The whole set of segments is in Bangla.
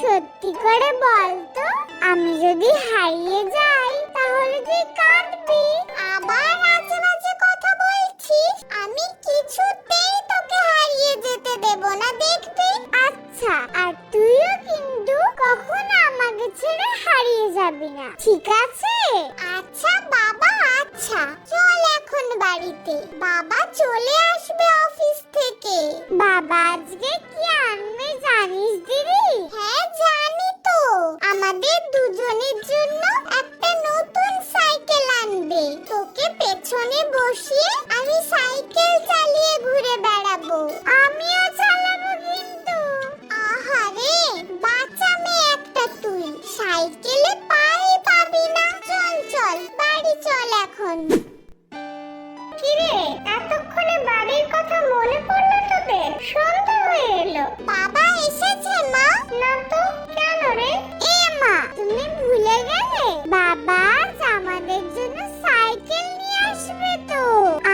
সত্যি করে বল তো, আমি যদি হারিয়ে যাই তাহলে তুই কাঁদবি? আবার মাঝে মাঝে কথা বলছিস, আমি কিছুতেই তোকে হারিয়ে যেতে দেব না, দেখবি? আচ্ছা, আর তুইও কিন্তু কখনো আমাকে ছেড়ে হারিয়ে যাবি না, ঠিক আছে? আচ্ছা বাবা, আচ্ছা চল এখন বাড়িতে, বাবা চলে আসবে অফিস থেকে। বাবা আজকে কি আনবে জানিস দিদি? হ্যাঁ জানি তো, আমাদের দুজনের জন্য একটা নতুন সাইকেল আনবে। তোকে পেছনে বসিয়ে আমি সাইকেল চালিয়ে ঘুরে বেড়াবো। আমিও চালাবো কিন্তু। আহারে বাচ্চা মেয়ে একটা তুই, সাইকেলে পাই পাবি না। চল চল বাড়ি চল এখন। কিরে, এতক্ষণে বাড়ির কথা মনে পড়লো তোদের? সন্ধ্যা হয়ে এলো। বাবা এসেছে মা? না তো, কেন রে? এ মা, তুমি ভুলে গেলে বাবা আজ আমাদের জন্য সাইকেল নিয়ে আসবে তো।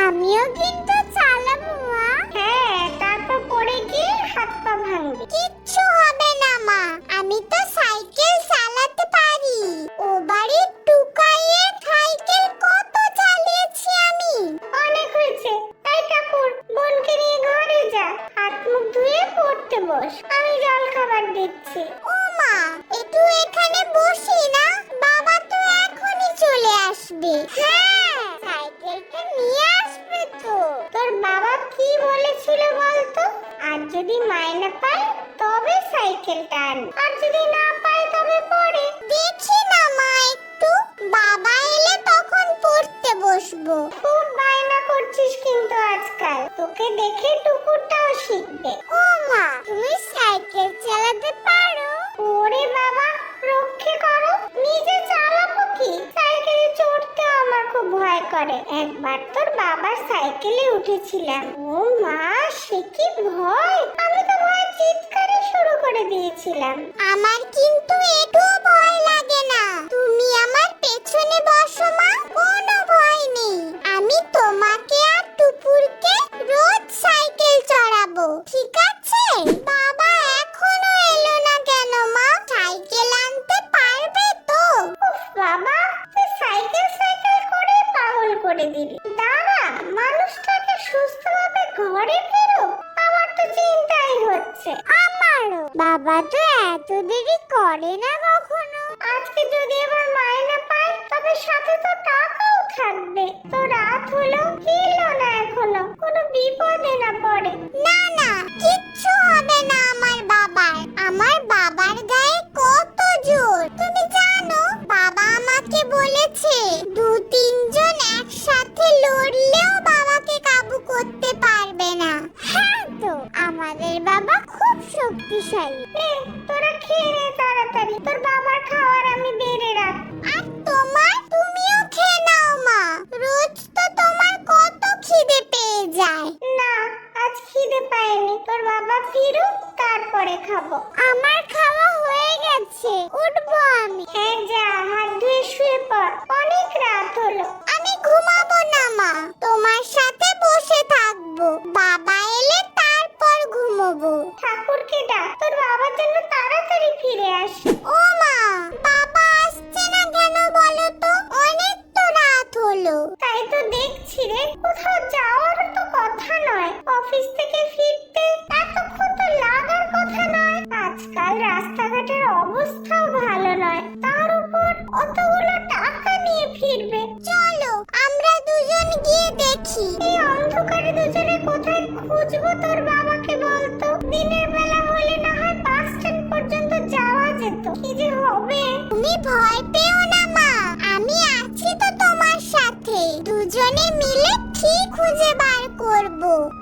আমিও কিন্তু চালাবো মা। হ্যাঁ, তারপর পড়ে গিয়ে হাত পা ভাঙবে। কিচ্ছু হবে না মা, আমি তো সাইকেল চালাতে পারি। ও বাড়ির টুকাইয়ে সাইকেল কত চালিয়েছি আমি। অনেক হয়েছে, তাই ঠাকুর বোনকে নিয়ে ঘরে যা, হাত মুখ ধুয়ে পড়তে বস, আমি জল খাবার দিচ্ছি। ও মা, একটু এখানে বসি না, বাবা তো এখনই চলে আসবে। হ্যাঁ, সাইকেলটা নিয়ে আসবে তো। তোর বাবা কি বলেছিল বলতো? আর যদি মাইনা পায় তবে সাইকেলটা আন, আর যদি না পায় তবে পড়ে। দেখি না মা একটু, বাবা এলে তখন পড়তে বসবো। খুব বায়না করছিস কিন্তু আজকাল, তোকে দেখে টুকুরটাও শিখবে। ও মা, তুমি সাইকেল চালাতে পারো? ওরে বাবা, রক্ষে করো, নিজে চালাবো কি? সাইকেলে চড়তে আমার খুব ভয় করে। একবার তোর বাবার সাইকেলে উঠেছিলাম, ও মা সে কি ভয়, আমি তো ভয় চিৎকারে শুরু করে দিয়েছিলাম। আমার কিন্তু একটুও ভয় লাগে না, তুমি আমার পেছনে বসো মা, কোনো ভয় নেই। আমি তোমাকে আর টুপুরকে রোজ সাইকেল চড়াবো, ঠিক আছে? বাবা এখনো এলো না কেন মা? সাইকেল আনতে পারবে তো? উফ বাবা, তুই সাইকেল সাইকেল করে পাগল করে দিলি। দাঁড়া, মানুষটাকে সুস্থভাবে ঘরে ফেরো, আমার তো চিন্তাই হচ্ছে। আমারও, বাবা তো এত দেরি করে না কখনো। আজকে যদি এবার মাইনা পায় তবে সাথে তো টাকাও থাকবে। তো রাত হলো, ফিরলো না এখনো, কোনো বিপদে না পড়ে। না না, কিচ্ছু হবে না আমার বাবার। আমার বাবার গায়ে কত জোর, তুমি জানো? বাবা আমাকে বলেছে 2-3 জন একসাথে লড়লেও বাবাকে কাবু করতে পারবে না। হ্যাঁ তো, আমাদের বাবা খুব শক্তিশালী। তোরা খেয়ে নে তাড়াতাড়ি, তোর বাবার খাবার আমি বেড়ে রাখ। আর তোমার, তুমিও খেয়ে নাও মা, রোজ তো তোমার কত খিদে পেয়ে যায়। না, আজ খিদে পাইনি, তোর বাবা ফিরুক তারপরে খাবো। আমার খাওয়া হয়ে গেছে, উঠবো আমি। হ্যাঁ যা, হাত ধুয়ে শুয়ে পড়, অনেক রাত হলো। আমি ঘুমাবো না মা, তোমার সাথে বসে থাকবো, বাবা এলে তারপর ঘুমাবো। ঠাকুরকে ডাক, তোর বাবার জন্য তাড়াতাড়ি ফিরে আস। ও মা, বাবা আসছে না কেন বলো তো? অনেক তো রাত হলো। তাই তো দেখছি রে, কোথাও যাওয়ার তো কথা নয়, অফিস থেকে ফিরতে এতক্ষণ তো লাগার কথা নয়। আজকাল রাস্তাঘাটের অবস্থাও ভালো নয়, তার উপর অতগুলো টাকা নিয়ে ফিরবে। চলো আমরা দুজন গিয়ে দেখি। এই অন্ধকারে দুজনে কোথায় খুঁজবো তোর বাবাকে বলতো? দিনের বেলা হলে না হয় বাস স্ট্যান্ড পর্যন্ত যাওয়া যেত, কি যে হবে। তুমি ভয় পেও না মা, আমি আছি তো তোমার সাথে, দুজনে মিলে ঠিক খুঁজে বার করব।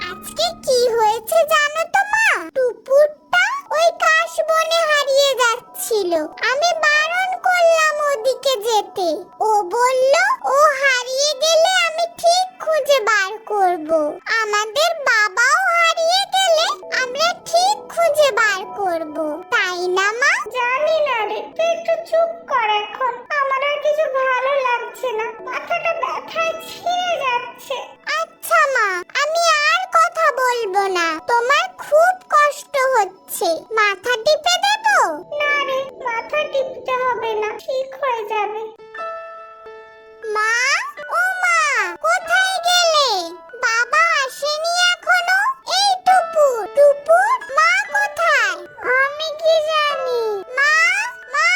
আজকে কি হয়েছে জানো তো মা? টুপুরটা ওই কাশবনে হারিয়ে যাচ্ছিল, আমি বারণ করলাম ওদিকে যেতে। ও বলল ও হারিয়ে গেলে আমি ঠিক খুঁজে বার করব। আমাদের বাবাও হারিয়ে গেলে আমরা ঠিক খুঁজে বার করব, তাই না মা? জানি না রে, তুই একটু চুপ কর এখন, আমার আর কিছু ভালো লাগছে না, মাথাটা ব্যথায় ছিঁড়ে যাচ্ছে। আচ্ছা মা, আমি আর কথা বলবো না, তোমার খুব কষ্ট হচ্ছে, মাথা টিপে দেবো? না রে, মাথা টিপতে হবে না, ঠিক হয়ে যাবে। মা, ও মা, কোথায় গেলে? বাবা আসেনি এখনো? এই টুপুর, টুপুর, মা কোথায়? আমি কি জানি? মা, মা,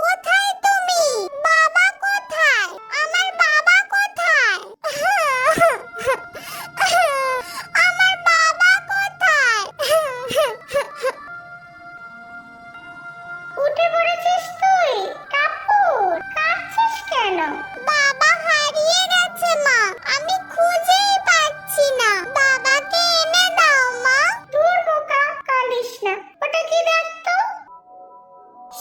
কোথায় তুমি? বাবা কোথায়? আমার বাবা কোথায়? আমার বাবা কোথায়? উঠে পড়েছিস তুই? কাপুর, কাঁদছিস কেন? বাবা হারিয়ে গেছে মা, আমি খুঁজেই পাচ্ছি না। বাবাকে এনে দাও মা। দূর বোকা, কাঁদিস না। ওটা কি দেখতো?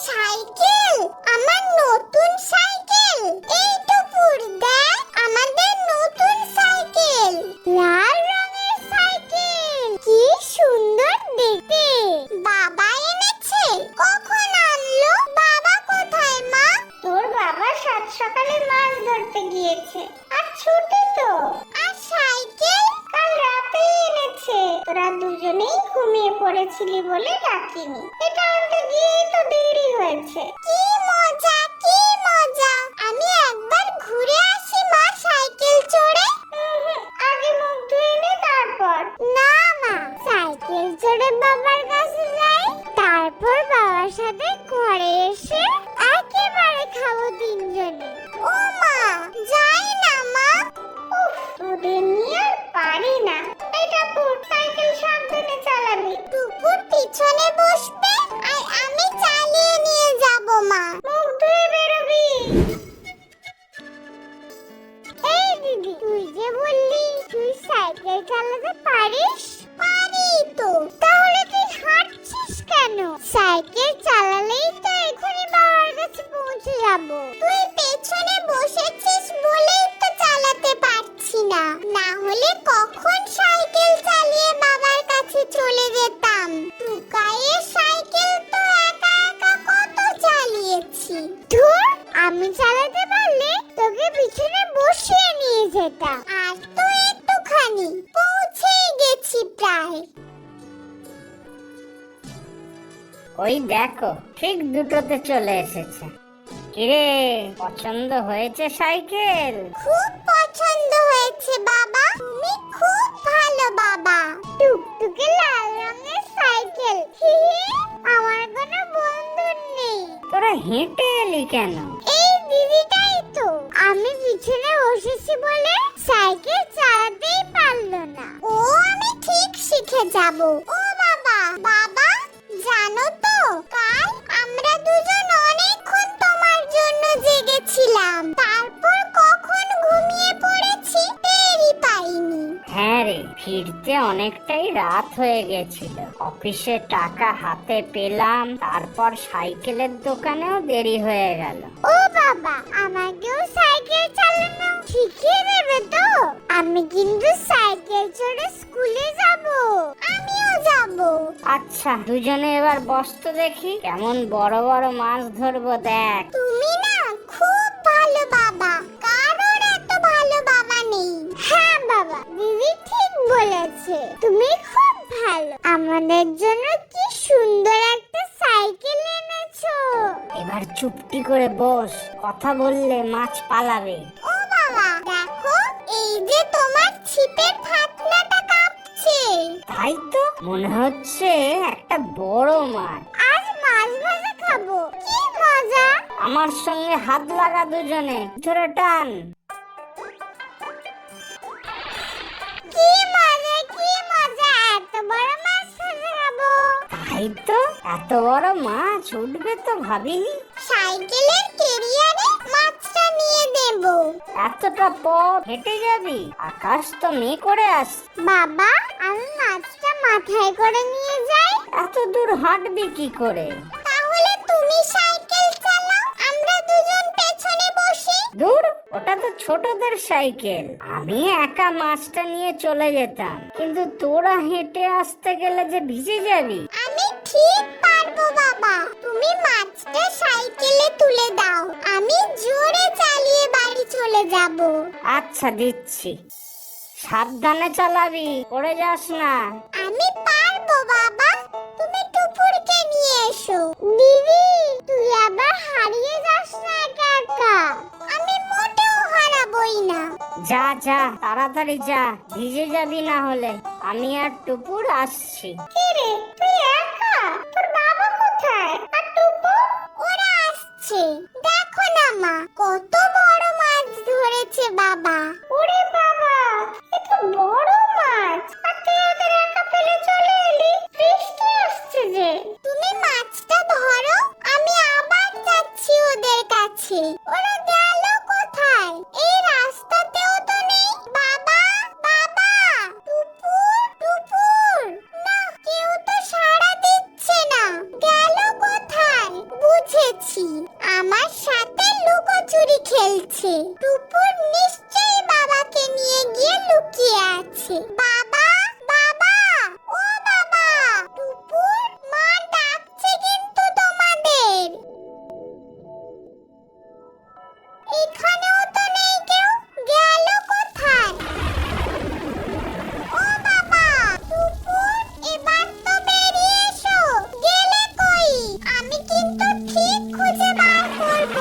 সাইকেল, আমার নতুন সাইকেল। এই টুপুর দেখ, আমাদের নতুন সাইকেল, লাল রঙের সাইকেল, কি সুন্দর দেখতে। বাবা এনেছে? কখন আনলো? বাবা কোথায় মা? তোর বাবা সাত সকালে মাছ ধরতে গিয়েছে, আর ছুটি তো। আর সাইকেল কাল রাতে এনেছে, তোরা দুজনেই ঘুমিয়ে পড়েছিলি বলে ডাকিনি। এটা আনতে গিয়েই তো দেরি হয়েছে। কি মজা, কি মজা। আমি একবার ঘুরে আসি মা সাইকেল চড়ে। আগে মুখ ধুয়ে নে তারপর। না মা, সাইকেল চড়ে বাবার কাছে যাই, তারপর বাবার সাথে ঘরে এসে একেবারে খাবো তিনজনে। ও মা, যাই না মা। উফ, তোদের নিয়ে আর পারি না। এই টুকুর, সাইকেল সাবধানে চালাবি। টুকুর পিছনে বসবে আর আমি চালিয়ে নিয়ে যাব মা। মুখ ধুয়ে বেরোবি। এই দিদি, তুই যে বললি তুই সাইকেল চালাতে পারিস? পারি তো। তাহলে তুই হাঁটছিস কেন? সাইকেল চালালেই তো এখনই বাবার কাছে পৌঁছে যাব। তুই পেছনে বসেছিস বলেই তো চালাতে পারছি না, না হলে কখন সাইকেল চালিয়ে বাবার কাছে চলে যেতাম। টুকাইয়ের সাইকেল তো একা একা কত চালিয়েছি। ধুর, আমি চালাতে পারলে তোকে পিছনে বসিয়ে নিয়ে যেতাম। আর তো একটুখানি, পৌঁছেই গেছি প্রায়। ওই দেখো, ঠিক দুটোতে চলে এসেছে। কিরে, পছন্দ হয়েছে সাইকেল? খুব পছন্দ হয়েছে বাবা, তুমি খুব ভালো বাবা। টুকটুকে লাল রঙের সাইকেল, আমার কোনো বন্ধু নেই। তোরা হেঁটে এলি কেন? এই দিদিটাই তো, আমি পিছনে বসেছি বলে সাইকেল চালাতেই পারলো না। ও, আমি ঠিক শিখে যাব। ও বাবা, বাবা, জানো তো কাল আমরা দুজন অনেকক্ষণ তোমার জন্য জেগেছিলাম, তারপর কখন ঘুমিয়ে পড়েছি টেরই পাইনি। হ্যাঁ রে, ফিরতে অনেকটাই রাত হয়ে গেছিল। অফিসে টাকা হাতে পেলাম, তারপর সাইকেলের দোকানেও দেরি হয়ে গেল। ও বাবা, আমাকেও সাইকেল চালানো শিখিয়ে দেবে তো? আমি কিন্তু সাইকেল চড়ে স্কুলে যাব। আমিও যাব। আচ্ছা, দুজনে এবার বস তো দেখি, কেমন বড় বড় মাছ ধরবো দেখ। তুমি না খুব ভালো বাবা, কারোর এত ভালো বাবা নেই। হ্যাঁ বাবা, দিদি ঠিক বলেছে, তুমি খুব ভালো। আমাদের জন্য কি সুন্দর একটা সাইকেল এনেছো। এবার চুপটি করে বস, কথা বললে মাছ পালাবে। ও বাবা, দেখো, এই যে তোমার ছিপের ফাতনাটা কাঁপছে। তাই তো মনে হচ্ছে একটা বড় মাছ। আজ মাছ ভাজা খাবো, কি মজা। আমার সঙ্গে হাত লাগা দুজনে, ধরে টান। কি মজা, কি মজা, এত বড় মাছ ভাজা খাবো। তাই তো, এত বড় মাছ উঠবে তো ভাবিনি। সাইকেলের কেরিয়ারে মাছটা নিয়ে দেব। এতটা পথ হেঁটে যাবি? আকাশ তো মেঘ করে আস। বাবা, আমি মাছটা মাথায় করে নিয়ে যাই। এত দূর হাঁটবি কি করে? তাহলে তুমি সাইকেল চালাও, আমরা দুজন পেছনে বসি। দূর, ওটা তো ছোটদের সাইকেল। আমি একা মাছটা নিয়ে চলে যেতাম, কিন্তু তোরা হেঁটে আসতে গেলে যে ভিজে যাবি। আমি ঠিক পারবো বাবা, তুমি মাছটা সাইকেলে তুলে দাও, আমি জোরে চালিয়ে বাড়ি চলে যাব। আচ্ছা, দিচ্ছি। সাবধানে চালাবি, পড়ে যাস না। আমি পারবো বাবা, তুমি টুপুরকে নিয়ে এসো। দিদি তুই আবার হারিয়ে যাস না একা একা। আমি মোটেও হারাবোই না। যা যা, তাড়াতাড়ি যা, ভিজে যাবি না হলে। আমি আর টুপুর আসছি। কিরে তুই একা? তোর বাবা কোথায়? আর টুপু? ওরা আসছে। দেখো না মা, কত বড় মাছ ধরেছে বাবা। ওরে বাবা, এ তো বড় মাছ। আর তুই ওদের একা ফেলে চলে এলি? বৃষ্টি আসছে যে। তুমি মাছটা ধরো, আমি আবার যাচ্ছি ওদের কাছে। ওরা গেল কোথায়? এই রাস্তাতেও তো নেই। বাবা বাবা, টুপুর টুপুর, না কেউ তো সাড়া দিচ্ছে না। গেল কোথায়? বুঝেছি, আমার সাথে লুকোচুরি খেলছে। টুপুর নিশ্চয়ই বাবাকে নিয়ে গিয়ে লুকিয়ে আছে। বাবা বাবা, ও বাবা, টুপুর মা ডাকছে কিন্তু তোমাদের। এখানেও তো নেই কেউ, গেল কোথায়? ও বাবা, টুপুর এবার তো বেরিয়ে এসো। গেলে কই? আমি কিন্তু ঠিক খুঁজে বার করব।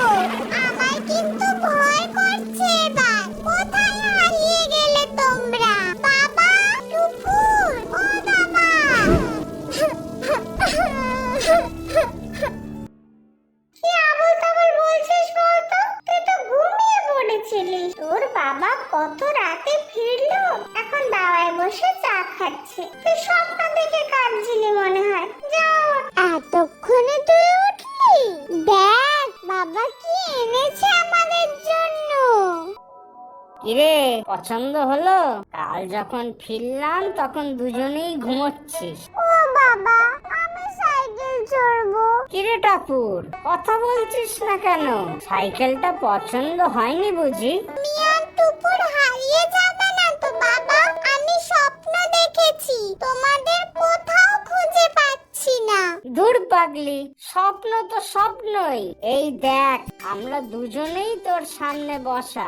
আমার কিন্তু ভয় করছে এবার। কোথায় হারিয়ে গেলে তোমরা? বাবা, টুপুর, ও বাবা। কি আবল তাবল বলছিস বলতো? তুই তো ঘুমিয়ে পড়েছিলি। তোর বাবা কত রাতে ফিরলো, এখন দাওয়ায় বসে চা খাচ্ছে। তুই স্বপ্ন দেখে কাঁদছিলি মনে হয়। যাও, এতক্ষণে তুই উঠলি? দেখ বাবা কি এনেছে আমাদের জন্য। কিরে, পছন্দ হলো? কাল যখন ফিরলাম তখন দুজনেই ঘুমোচ্ছিস। ও বাবা, আমি সাইকেল চড়বো। কিরে টাপুর, কথা বলছিস না কেন? সাইকেলটা পছন্দ হয়নি বুঝি? মিয়ান টুপুর হারিয়ে যাবে না তো বাবা? আমি স্বপ্ন দেখেছি, তোমাদের কোথাও খুঁজে পাচ্ছি না। দূর পাগলি, স্বপ্ন তো স্বপ্নই। এই দেখ, আমরা দুজনেই তোর সামনে বসা।